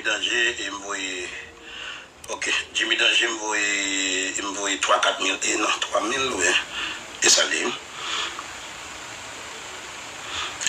Danger et ok, Jimmy Danger m'voie 3-4 000 et non 3 000 ouais. Et ça l'est.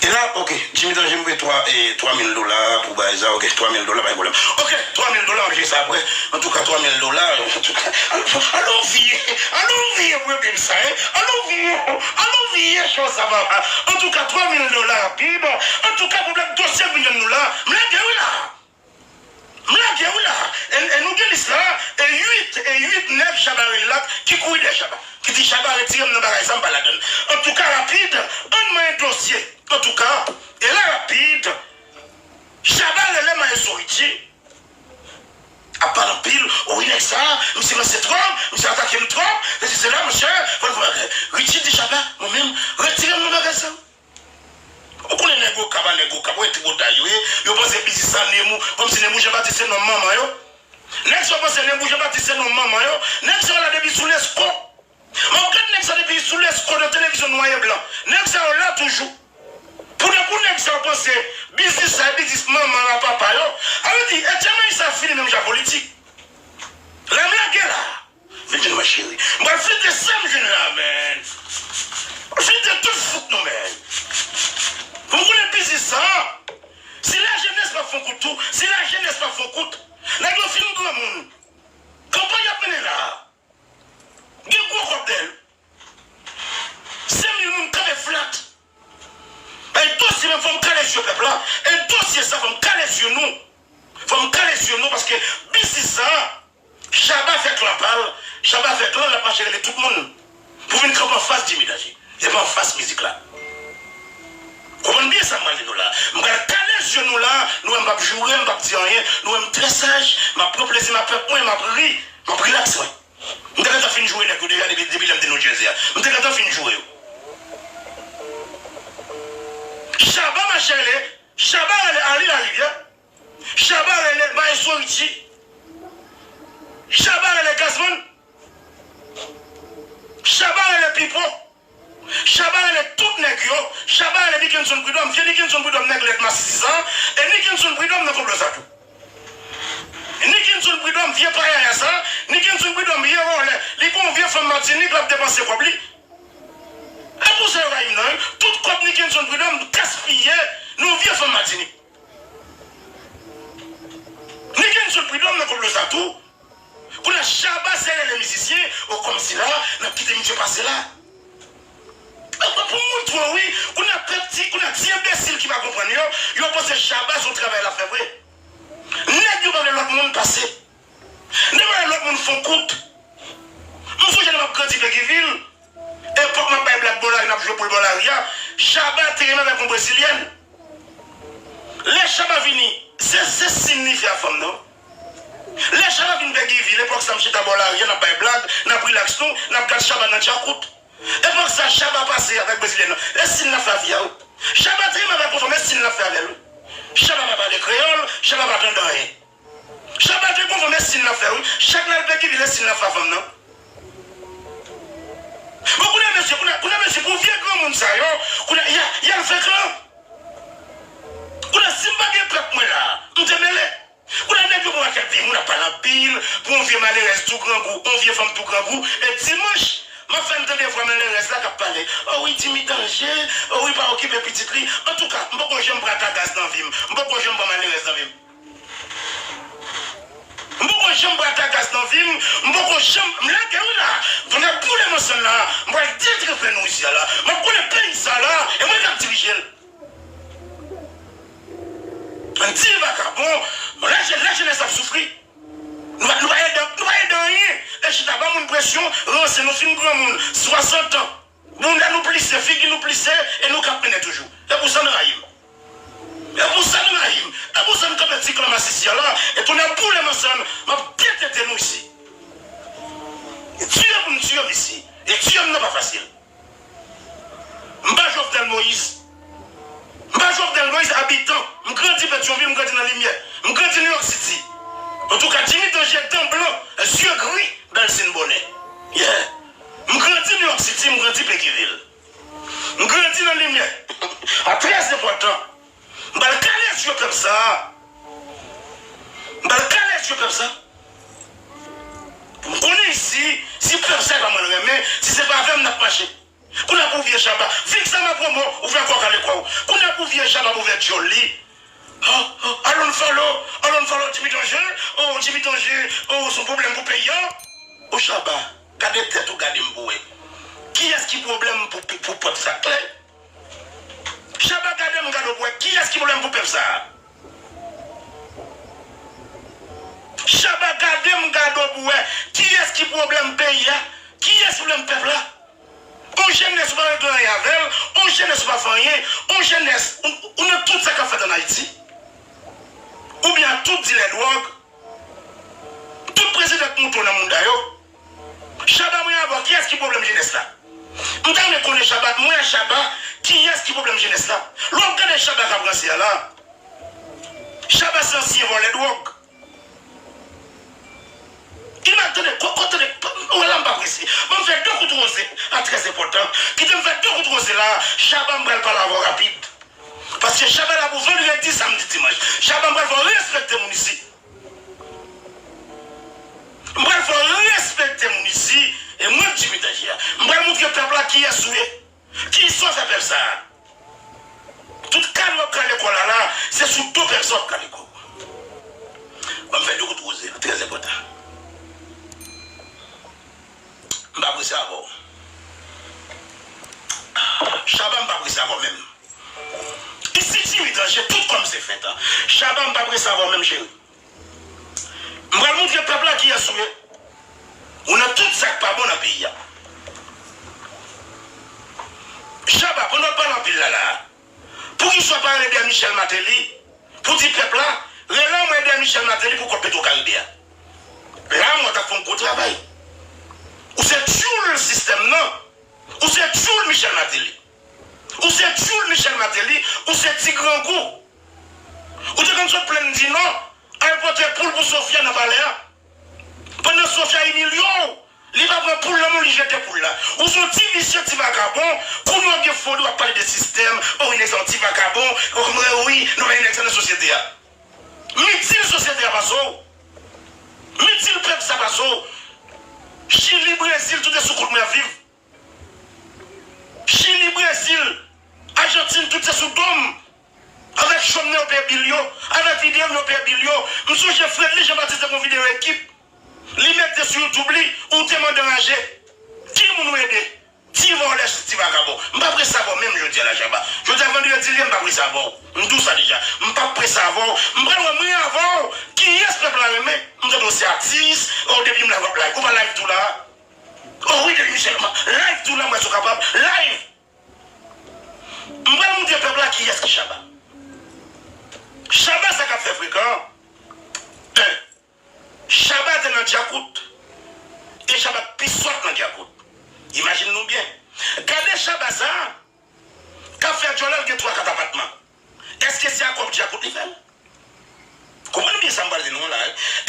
Et là, ok, Jimmy Danger m'voie 3 000 $ pour Baïza, ok, 3 000 $, pas de problème. Ok, 3 000 $, j'ai ça après. En tout cas, 3 000 $, en tout cas. Allons, vie, vous bien ça, hein? Allons, vie, chose ça va. En tout cas, 3 000 $, rapide. En tout cas, pour le dossier, vous nous là, m'laguez là. Et nous disons ça, et 8, 9 chabarils là, qui couillent des chabars. Qui dit chabar et tirent dans la pas la donne. En tout cas, rapide, on met un dossier. En tout cas, et là, rapide, chabar les mains sortis. À part la pile, oui, il ça, monsieur lancé trop, monsieur attaqué le trop, c'est là, monsieur, retirez des chabar, moi-même, retirez mon magasin. On connaît les gars, les gars, et tout le monde, ils pensent que c'est ça, comme si les mouches bâtissent nos mamans. Next, on pense que les mouches bâtissent nos mamans. Next, on a des bisous les scos. On regarde next, on a des bisous les scos de télévision noir et blanc. Next, on l'a toujours. Pour le coup, next, on pense que business, maman, papa. Alors, dit, et tiens, il s'est fini même la politique. La blague est là. Viens, ma chérie. Moi, je suis de ça, je là, man. Je suis de tout foot, non, man. Vous voulez piser ça? Si la jeunesse pas font couteau, si la jeunesse pas font couteau, la gueule film grand monde. Campagne à peine là. Il y a un gros cocktail. 5 000 personnes qui flat. Et dossier, il faut me caler sur le peuple là. Et dossier, ça, il faut me caler sur nous. Il faut me caler sur nous parce que, si ça, Chabat fait la balle, Chabat fait la marche de tout le monde. Pour venir comme en face d'imitation. Il n'y a pas en face musique là. Comprenez bien ça, nous là. Je vais caler sur nous là, nous ne pouvons pas jouer, nous ne pouvons pas dire rien, nous sommes très sages, ma propre plaisir, ma propre point, ma pris l'accent. Je vais finir de jouer déjà depuis l'âme de nos Jésus. Je vais finir de jouer. Chabat, ma chérie, Chabat, elle est allée la rivière. Chabat, elle est Maïsoïti. Chabat, elle est Gazman. Chabat, elle est Pipo. Chabat, elle est toute négro. Chabat, elle est Dickinson Bridom. Viens Dickinson Bridom, nègre, ma 6 ans. Et Dickinson Bridom, n'a pas besoin de tout. Dickinson Bridom, vient pas à ça. Dickinson Bridom, les bons vieux femmes Martinique, l'ont dépensé quoi, Et pour ça, tout comme Dickinson Bridom, gaspillé, nous vieux femmes Martinique. Dickinson Bridom, n'a pas besoin de tout. Pour la Chabat, c'est les musiciens, comme si là, n'a quitté monsieur passé là. Pour moi, oui, on a petit imbécile qui va comprendre. Ils pensent que Chabat, son travail à faire vrai. N'est-ce pas l'autre monde passé? N'est-ce pas l'autre monde font coûte? Nous sommes jamais grandi Péguiville. Et pour que je black dollar, il a joué pour le dollaria. Chabat, t'es avec un Brésilien. Les Chabat vini, c'est signifié à femme, non? Les Chabat vini Péguiville, l'époque ça me chita dollaria, n'a pas de blague, n'a pris l'action, n'a pas de Chabat dans le coûte. Et pour ça, Chabat passé avec Brésilien. Et s'il n'a pas fait, Chabat trim avec consommé, s'il n'a pas fait. Chabat va parler créole, Chabat va prendre rien. Chabat trim consommé, s'il n'a fait. Chaque nalpe qui vient, s'il n'a pas fait, non? Vous connaissez, monsieur, pour vieux grand monde, ça, il y a le fait grand. Vous avez Zimbabwe prête moi là. Vous te mêlez. Vous avez dit pour quel pays, on n'a pas la pile, pour un vieux malheureux tout grand goût, un vieux femme tout grand goût, et dimanche. Ma femme te dévoile le reste là qui a parlé. Oh oui, Jimmy Danger. Oh oui, pas occuper petit lit. En tout cas, je ne vais pas ta gaz dans la vie. Je ne vais pas malheureuse dans la vie. Je ne vais pas ta gaz dans la vie. Je ne vais pas là. Vous n'avez pas l'émotion là. Je vais dire que nous ici là. Je vais payer ça là. Et moi, je vais diriger. On dit, bon, la jeunesse a souffert. Nous allons aider rien. Et je n'ai pas mon pression, c'est nos films grand monde, 60 ans. Nous nous plissons, filles nous plissons, et nous capons toujours. Et pour ça, nous raïm. Et pour ça, nous raïm. Et pour ça, nous capons petit comme assisté là. Et pour nous, pour les maçons, nous avons bien têté nous ici. Et Dieu pour nous tuer ici. Et Dieu n'est pas facile. Mba Jovenel Moïse. Mba Jovenel Moïse, habitant. Je grandis Pétionville, je grandis dans la lumière. Je grandis New York City. En tout cas, Jimmy Danger dents blanc, yeux gris, dans le bonnet. Yeah. Je grandis New York City, je grandis Péguiville. Je grandis dans la lumière. À 13 important. Je vais le caler sur comme ça. est-ce que peuple ça? On est ici, si peuple ça va me le remettre, si c'est pas avec, on n'a pas marché. On a pour vieux Chabat, fixe ça ma promo, ou fait encore aller quoi? On a pour vieux Chabat, pour faire joli. Allons follow, Jimmy Danger, Jimmy Danger, son problème pour payer. Oh Chabat, gardez tête ou gardez mboué. Qui est-ce qui problème pour peuple ça? Chabat, gardez mon gars de qui est-ce qui problème pour peuple ça? Chabat, gardez mon gars de qui est-ce qui problème pays? Qui est-ce qui problème peuple là? On jeunesse pas de rien avec, on jeunesse pas faire, on jeunesse, on a tout ça qu'a fait en Haïti. Ou bien tout dit les drogues. Tout président qui monte dans le monde d'ailleurs. Chabat, qui est-ce qui problème jeunesse là? Nous avons connu Chabat, moi Chabat, qui est-ce qui problème jeunesse là? L'homme qui est Chabat qui a brassé là. Chabat c'est ancien vol les drogues. Il m'a donné, on l'a pas apprécié. Je fais deux coups de rosé, très important. Qui me fait deux coups de rosé là, Chabat ne va pas l'avoir rapide. Parce que Chabat a pour vendredi, samedi, dimanche. Chabat va respecter mon ici. Je vais respecter mon ici. Et moi, je vais dire, je vais montrer le peuple là qui est souillé. Qui sont ces personnes? Tout calme qui est l'école là, c'est sous deux personnes qui est l'école. Je vais faire deux coups de rosé, très important. Je ne vais pas savoir. Chabat ne va pas savoir même. Ici, j'ai tout comme c'est fait. Chabat ne va pas savoir même chérie. Je vais montrer le peuple qui est souillé. On a tout ça qui n'est pas bon dans le pays. Chabat, pour ne pas dans le pays là, pour qu'il ne soit pas aidé à Michel Matéli, pour dire peuple là, l'homme aidé à Michel Matéli pour qu'on pète au Caribéen. Là, moi, tu as fait un gros travail. Ou c'est tout le système, non? Ou c'est tout Michel Matéli? Ou c'est tout Michel Matéli? Ou c'est Tigran Gou? Ou c'est comme ça plein de non? Un porter poule pour Sophia n'a pas l'air. Pendant Sophia, il million. Il va prendre poule là, il jette poule là. Ou son petit vicieux, petit vagabond. Pour nous, bien fondé, on va parler de système. Oh, il est un petit vagabond. Oh, oui, nous avons une excellente société. Midi société à Basso. Midi le peuple à Basso. Chili, Brésil, tout est sous coup de mer vive. Chili, Brésil, Argentine, tout est sous dôme. Avec Chomné au Père Bilio, avec Vidéo au Père Bilio. Monsieur Fredly, j'ai baptisé mon vidéo équipe. Li mette sur YouTube, ou te m'a dérangé. Qui nous aide? Qui va laisser ce vagabond? Je ne vais pas savoir même, je dis à la Jaba. Je dis avant de dire, je ne vais pas savoir. Je dis ça déjà. Je ne vais pas savoir. Je ne vais pas savoir. Qui est ce peuple là? Je vais aussi artiste. Au début, je vais live. On va live tout là. Oh oui, Michel, live tout là, moi je suis capable. Live. Je vais vous dire peuple là qui est ce qui Chabat. Chabat, ça qu'a fait fréquent. Chabat est dans Djakout. Et Chabat pissote dans Djakout. Imaginez-nous bien. Regardez Chabat ça. Qu'a fait Jolal qui a 3-4 appartements. Est-ce que c'est à quoi Djakout il fait? Comment bien ça me parle de nous là?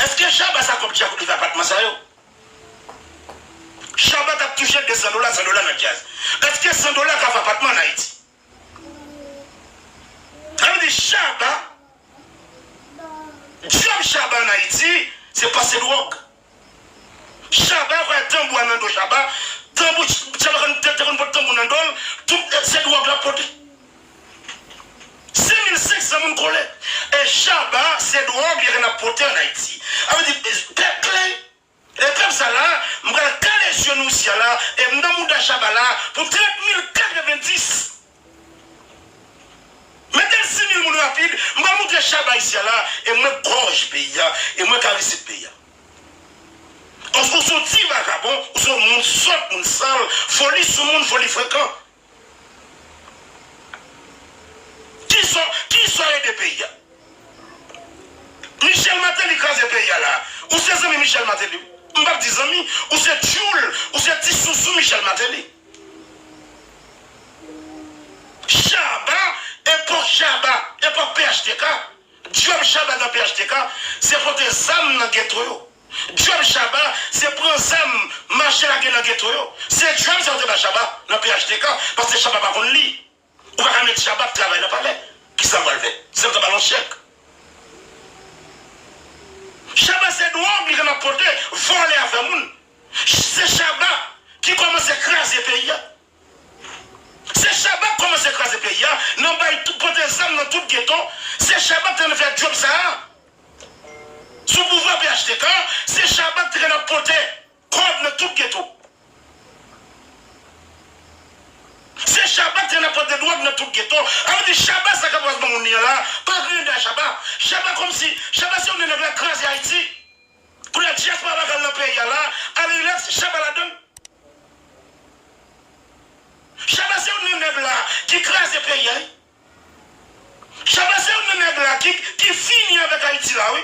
Est-ce que Chabat ça comme Djakout il fait appartement ça yo? Chabat a touché $200, $100 dans jazz. Est-ce que $100 qu'a fait appartement en Haïti? Ça veut dire Chabat. Job Chabat en Haïti, c'est pas ses drogues. Chabat va être un bois dans le Chabat, tambour dans tout ces drogues là portées. 5500 personnes collées. Et Chabat, ces drogues, il y en a porté en Haïti. Alors, et comme ça là, je vais caler sur nous ici là, et je vais Chabat là pour 30 090. Mettez 6 000 personnes rapides, je vais montrer Chabat ici là, et je vais gorge pays, et je vais caresser le pays. On se dit vagabond, on se monde sort, on sale, folie sur le monde, folie fréquent. Qui sont des pays? Michel Matéli crase les pays là. Ou c'est amis Michel Matéli? On va dire amis, ou c'est Tchoul, ou c'est Tissoussou Michel Matéli. Chabat, époque PHTK, Job Chabat dans PHTK, c'est pour des âmes dans le ghetto. Job Chabat, c'est pour des âmes marcher dans le ghetto. C'est Job qui est Chabat dans PHTK, parce que Chabat va qu'on lit. On va mettre Chabat travailler dans le palais. Qui s'en va le faire? C'est un ballon chèque. Chaba c'est drogue qui a porté, voler avec moun. C'est Chaba qui commence à écraser le pays. C'est Chaba qui commence à écraser le pays. Non, pas porter des armes dans tout le ghetto. C'est Chaba qui a fait job ça. Sous pouvoir PHTK, c'est Chaba qui a porté code dans tout le ghetto. C'est Chaba qui a porté drogue dans tout le ghetto. Alors, Chaba, ça commence à mon là. Pas rien de Chaba. Chaba comme si on est dans la crasse Haïti. Pour la diaspora dans le pays là, allez là, Chaba la donne. Chaba c'est un nègre là qui crase le pays. Chaba c'est un nègre là qui finit avec Haïti là, oui.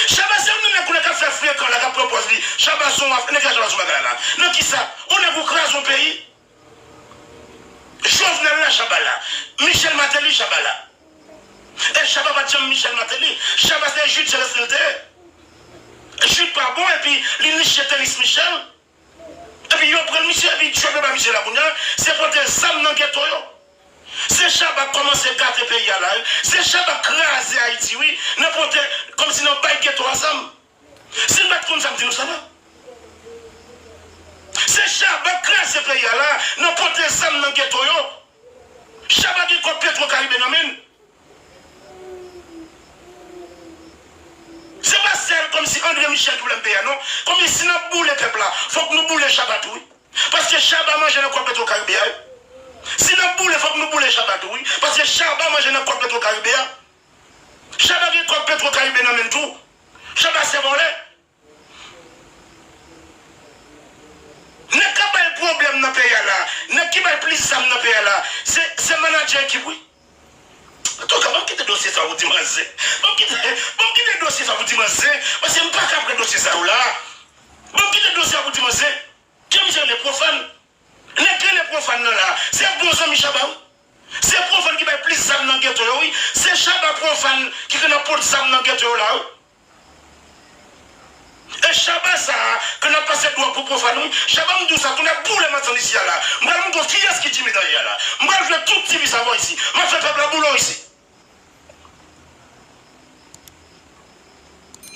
Chaba c'est un nègre qui a fait fréquent là, qui a proposé. Chaba son là. Non, qui ça? On a vous crase au pays. Jovenel là, Chaba là. Michel Matéli, Chaba là. Et Chaba va dire Michel Matéli. Chaba c'est Jude Célestin. Jude pas bon, et puis l'initié Michel. Et puis, il prend Michel, et puis tu ne pas Michel Labounia, c'est pour des âmes dans le ghetto. C'est Chaba qui commence à gâter le pays là. C'est Chaba qui crase Haïti, oui. Comme si nous n'avons pas de ghetto ensemble. C'est une bête comme ça, nous ça là. C'est Chaba qui crase le pays là. Nous n'avons des âmes dans le ghetto. Chaba qui est Petro-Caribé dans le. C'est pas celle comme si André Michel voulait me payer, non? Comme si nous boule le peuple là, il faut que nous boule Chaba tout. Parce que Chaba mange dans le Petro-Caribé. Si nous boule, il faut que nous boule Chaba tout. Parce que Chaba mange dans le Petro-Caribé. Chaba qui est Petro-Caribé dans le tout. Chaba c'est volé. N'est-ce pas le problème dans le pays là? N'est-ce pas le plus simple dans le pays là? C'est le manager qui oui. Donc, avant que le dossier ça vous dit, bon, quitte le dossier ça vous dit, parce que je ne sais pas qu'après le dossier ça ou là. Bon, quitte le dossier ça vous dit, qui est les profanes? Les profanes là, c'est bon ami Chaba. C'est profane qui va plus Sam dans le ghetto, oui. C'est Chaba profane qui n'a pas de Sam dans le ghetto là. Et Chaba ça, que n'a pas cette loi pour profane, oui. Chaba me dit ça, qu'on a boule maintenant ici là. Moi, je me dis, qui est-ce qui dit derrière là? Moi, je veux tout petit savoir ici. Moi, je fais peuple à boulot ici.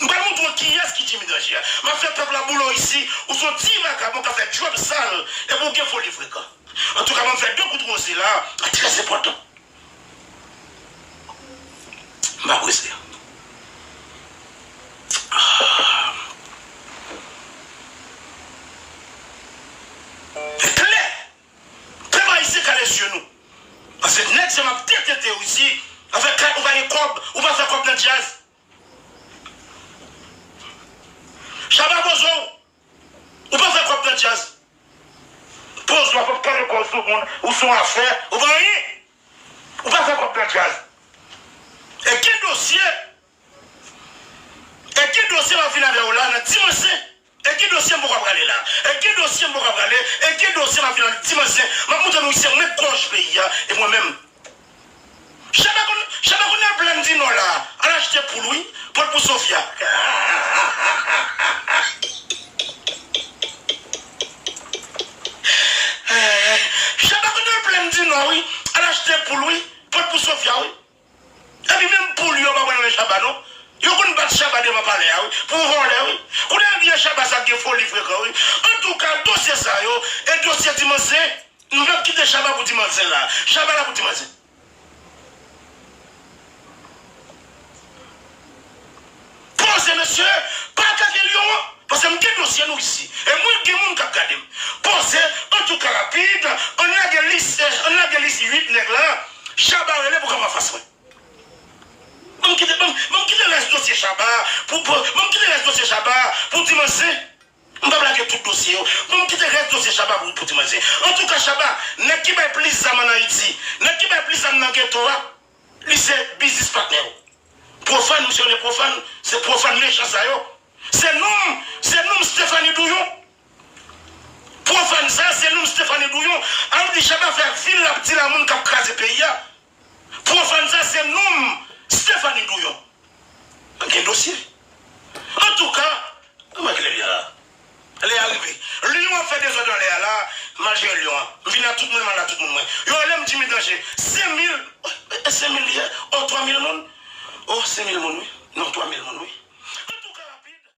Je me dis, qui est-ce qui dit derrière? Moi, je fais peuple à boulot ici, où sont petits vacances, moi, je fais job sale, et vous, il faut livrer. En tout cas, je fais deux coups de rosé là, très important. Ma rosé. C'est clair. Préparez ici qu'à les yeux nous. Parce que net, c'est ma tête aussi. On va aller cob, on va faire cob dans le jazz. Chaba Bozo, on va faire cob dans le jazz. Pose moi pour parler comme tout le monde, ou son affaire, ou va rien. On va faire cob dans le jazz. Et quel dossier va venir avec vous là, dimanche? Et quel dossier va aller là? Et quel dossier va aller? Et quel dossier va venir dimanche? Je vais vous dire, on est proche pays et moi-même. Chaba qu'on a plein de dino là, à l'acheter pour lui, pour Sophia. Chaba qu'on a plein de dino, oui, à l'acheter pour lui, pour Sophia, oui. Et puis même pour lui, on va voir le Chaba, non? Il y a une batte Chaba de ma parler, oui, pour voler, oui. On a dit Chaba ça qui est faux livre, oui. En tout cas, dossier ça, et dossier dimanche, nous allons quitter Chaba pour dimanche là. Chaba là pour dimanche. Posez, monsieur, pas qu'à Lyon, parce que nous avons dossier nous ici. Et moi, je suis qui a posez, en tout cas rapide, on a des listes 8 nègres là, Chaba relève pour qu'on va faire ça. Même quitter le dossier Chaba, pour dimanche, on va blaguer tout le dossier. Même quitter le dossier Chaba pour dimanche. En tout cas, Chaba, n'est-ce qui va plus ça en Haïti, n'est-ce qui va plus ça dans le ghetto, c'est business partner. Profane, monsieur les profanes, c'est profane méchant ça yo. C'est nous Stéphanie Douillon. Profane ça, c'est nous Stéphanie Douillon. On dit Chaba faire fil la petite la monde qui a crasé le pays. Profane ça, c'est nous Stéphanie Douillon. Quel dossier? En tout cas, comment elle est là? Elle est arrivée. Lyon a fait des ordres là, manger Lyon. Je viens à tout le monde, à tout le monde. Yo, elle me dit, 5 000 hier, oh 3 000 monde. Oh, 5 000 monde, oui. Non, 3000 man, oui.